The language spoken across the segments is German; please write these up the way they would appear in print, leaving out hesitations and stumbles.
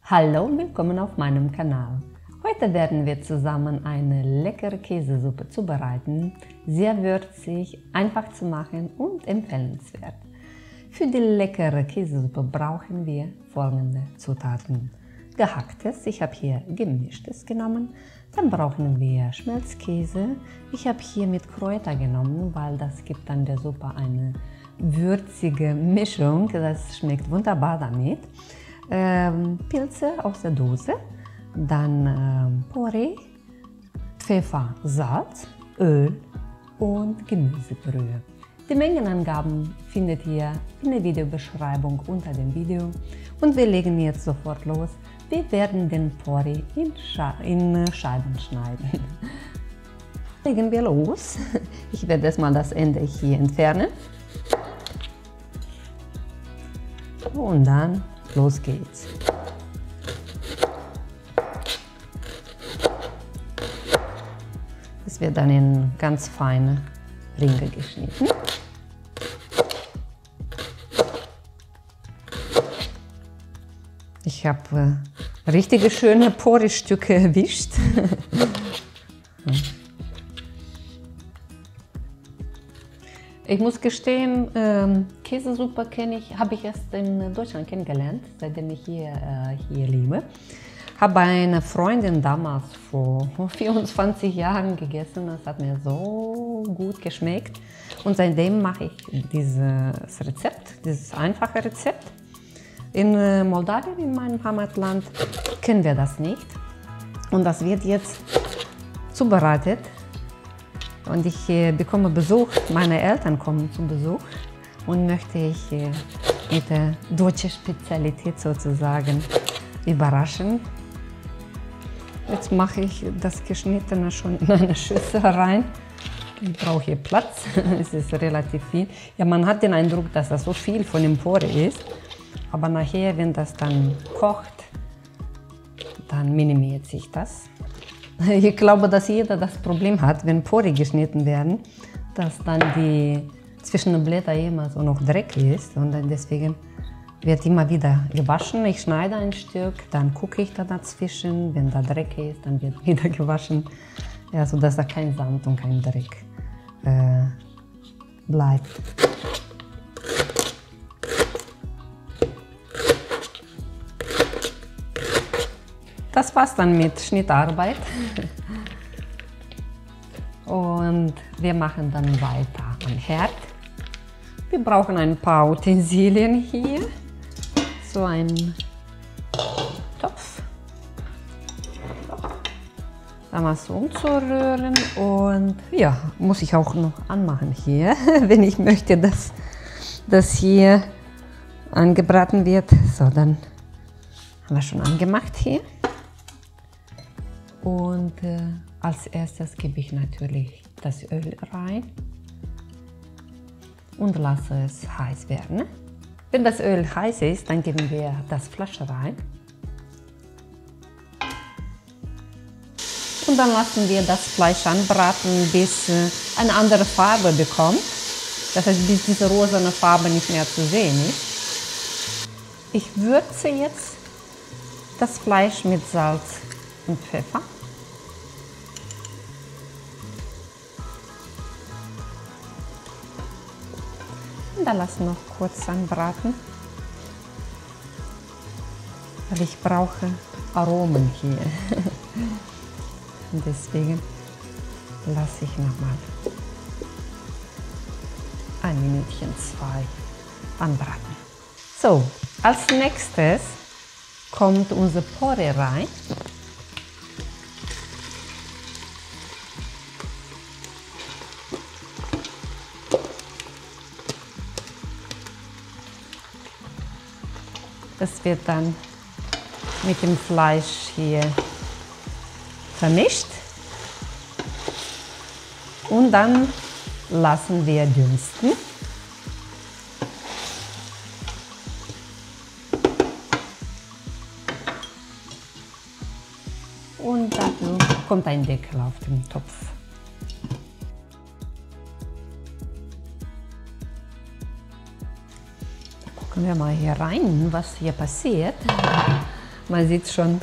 Hallo und willkommen auf meinem Kanal. Heute werden wir zusammen eine leckere Käsesuppe zubereiten. Sehr würzig, einfach zu machen und empfehlenswert. Für die leckere Käsesuppe brauchen wir folgende Zutaten. Gehacktes, ich habe hier gemischtes genommen. Dann brauchen wir Schmelzkäse. Ich habe hier mit Kräuter genommen, weil das gibt dann der Suppe eine würzige Mischung. Das schmeckt wunderbar damit. Pilze aus der Dose, dann Porree, Pfeffer, Salz, Öl und Gemüsebrühe. Die Mengenangaben findet ihr in der Videobeschreibung unter dem Video und wir legen jetzt sofort los. Wir werden den Porree in Scheiben schneiden. Legen wir los. Ich werde erstmal das Ende hier entfernen und dann los geht's. Es wird dann in ganz feine Ringe geschnitten. Ich habe richtige schöne Porree-Stücke erwischt. Ich muss gestehen, Käsesuppe habe ich erst in Deutschland kennengelernt, seitdem ich hier lebe. Habe eine Freundin damals vor 24 Jahren gegessen, das hat mir so gut geschmeckt. Und seitdem mache ich dieses Rezept, dieses einfache Rezept. In Moldawien, in meinem Heimatland, kennen wir das nicht. Und das wird jetzt zubereitet. Und ich bekomme Besuch, meine Eltern kommen zum Besuch und möchte ich mit der deutschen Spezialität sozusagen überraschen. Jetzt mache ich das Geschnittene schon in eine Schüssel rein. Ich brauche hier Platz, es ist relativ viel. Ja, man hat den Eindruck, dass das so viel von dem Porree ist, aber nachher, wenn das dann kocht, dann minimiert sich das. Ich glaube, dass jeder das Problem hat, wenn Porree geschnitten werden, dass dann zwischen den Blättern immer so noch Dreck ist und deswegen wird immer wieder gewaschen. Ich schneide ein Stück, dann gucke ich da dazwischen, wenn da Dreck ist, dann wird wieder gewaschen, ja, sodass da kein Sand und kein Dreck bleibt. Das war's dann mit Schnittarbeit und wir machen dann weiter am Herd. Wir brauchen ein paar Utensilien hier, so ein Topf, da mal so umzurühren und ja, muss ich auch noch anmachen hier, wenn ich möchte, dass das hier angebraten wird. So, dann haben wir schon angemacht hier. Und als erstes gebe ich natürlich das Öl rein und lasse es heiß werden. Wenn das Öl heiß ist, dann geben wir das Fleisch rein. Und dann lassen wir das Fleisch anbraten, bis eine andere Farbe bekommt. Das heißt, bis diese rosane Farbe nicht mehr zu sehen ist. Ich würze jetzt das Fleisch mit Salz und Pfeffer. Und dann lassen wir noch kurz anbraten, weil ich brauche Aromen hier. Und deswegen lasse ich nochmal ein Minütchen, zwei anbraten. So, als nächstes kommt unser Porree rein. Das wird dann mit dem Fleisch hier vermischt und dann lassen wir dünsten. Und dafür kommt ein Deckel auf den Topf. Gucken wir mal hier rein, was hier passiert. Man sieht schon,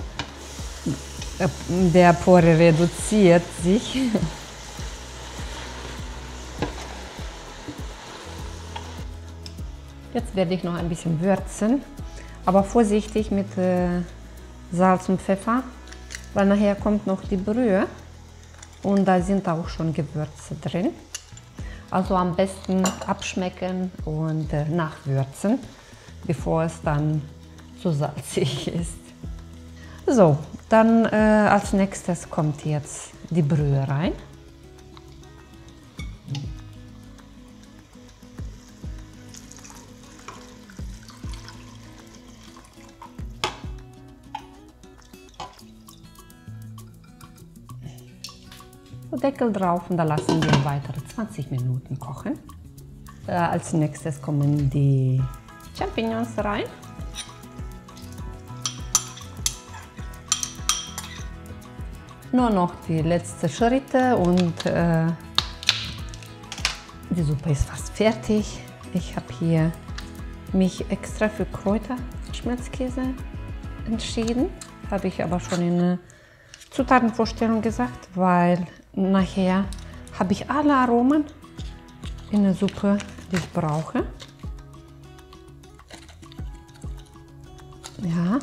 der Pore reduziert sich. Jetzt werde ich noch ein bisschen würzen, aber vorsichtig mit Salz und Pfeffer, weil nachher kommt noch die Brühe und da sind auch schon Gewürze drin. Also am besten abschmecken und nachwürzen, bevor es dann zu salzig ist. So, dann als nächstes kommt jetzt die Brühe rein. Deckel drauf und da lassen wir weitere 20 Minuten kochen. Als nächstes kommen die Champignons rein. Nur noch die letzten Schritte und die Suppe ist fast fertig. Ich habe hier mich extra für Kräuterschmelzkäse entschieden. Habe ich aber schon in der Zutatenvorstellung gesagt, weil nachher habe ich alle Aromen in der Suppe, die ich brauche. Ja.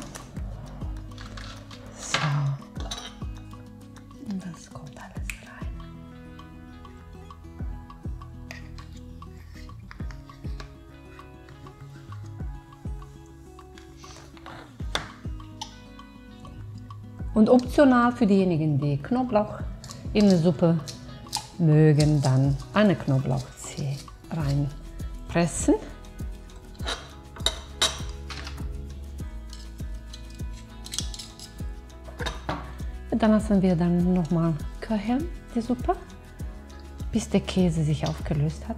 So. Und das kommt alles rein. Und optional für diejenigen, die Knoblauch in die Suppe mögen, dann eine Knoblauchzehe reinpressen. Dann lassen wir dann nochmal köcheln, die Suppe, bis der Käse sich aufgelöst hat.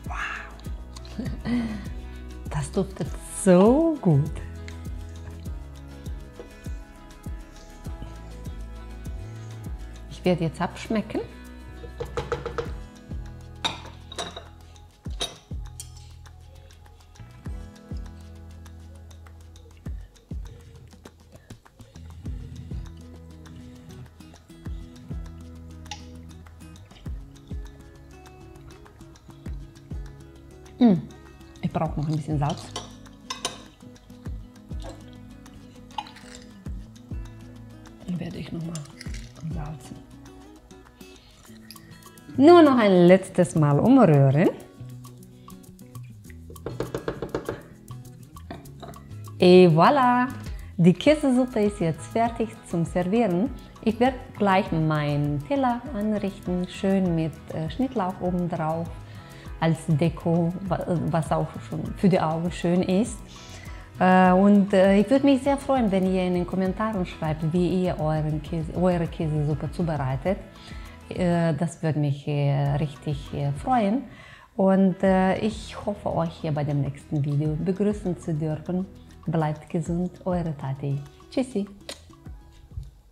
Wow! Das duftet so gut. Ich werde jetzt abschmecken. Ich brauche noch ein bisschen Salz. Dann werde ich nochmal salzen. Nur noch ein letztes Mal umrühren. Et voilà! Die Käsesuppe ist jetzt fertig zum Servieren. Ich werde gleich meinen Teller anrichten, schön mit Schnittlauch oben drauf als Deko, was auch schon für die Augen schön ist. Und ich würde mich sehr freuen, wenn ihr in den Kommentaren schreibt, wie ihr eure Käsesuppe zubereitet. Das würde mich richtig freuen. Und ich hoffe, euch hier bei dem nächsten Video begrüßen zu dürfen. Bleibt gesund, eure Tati. Tschüssi!